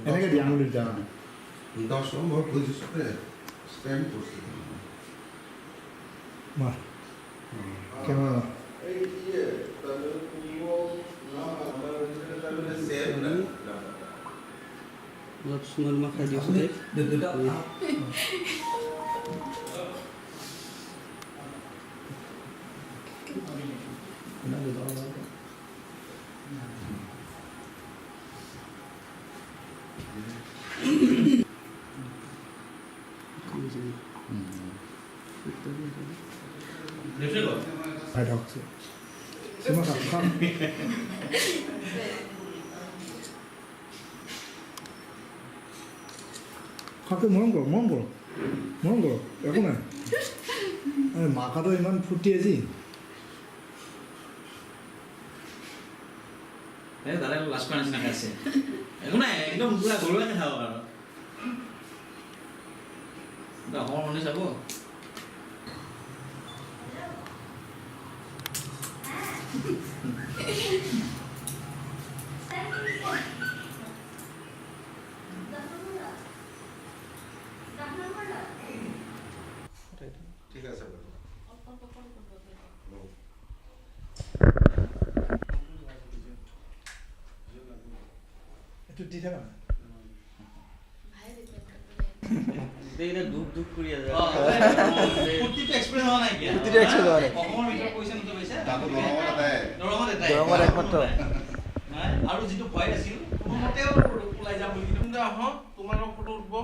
এনেকৈ দিয়া আঙুলিত দিয়া 10 নম্বৰ পজিশ্যনতে ষ্টেণ্ড কৰিছে মাৰ কেমেৰা এই ইয়ে তাহলে পুরো নাম আমার তাহলে সেভ না অলপ চুঙাল মাহ খাই দিছোঁ ভাই ঢকছে সীমা খাম খাকে মৰম কৰক একো নাই মাকাটো ইমান ফুটি আজি দাদা লাষ্ট কৰা নিচিনা খাইছে একো নাই একদম পুৰা ঘৰুৱাকৈ খাব আৰু অসমৰ মানুহে চাব ঠিক আছে এইটো দি থাকা দুখ কৰি আছে প্ৰতিটো এক্সপ্ৰেছ হোৱা নাই অসমৰ ভিতৰত পইচা নতুন পাইছে দৰঙত একমাত্ৰ আৰু যিটো ভয় আছিল কোনোমতেও ওলাই যাম বুলি কিন্তু আহক তোমালোকৰ ফটো উঠব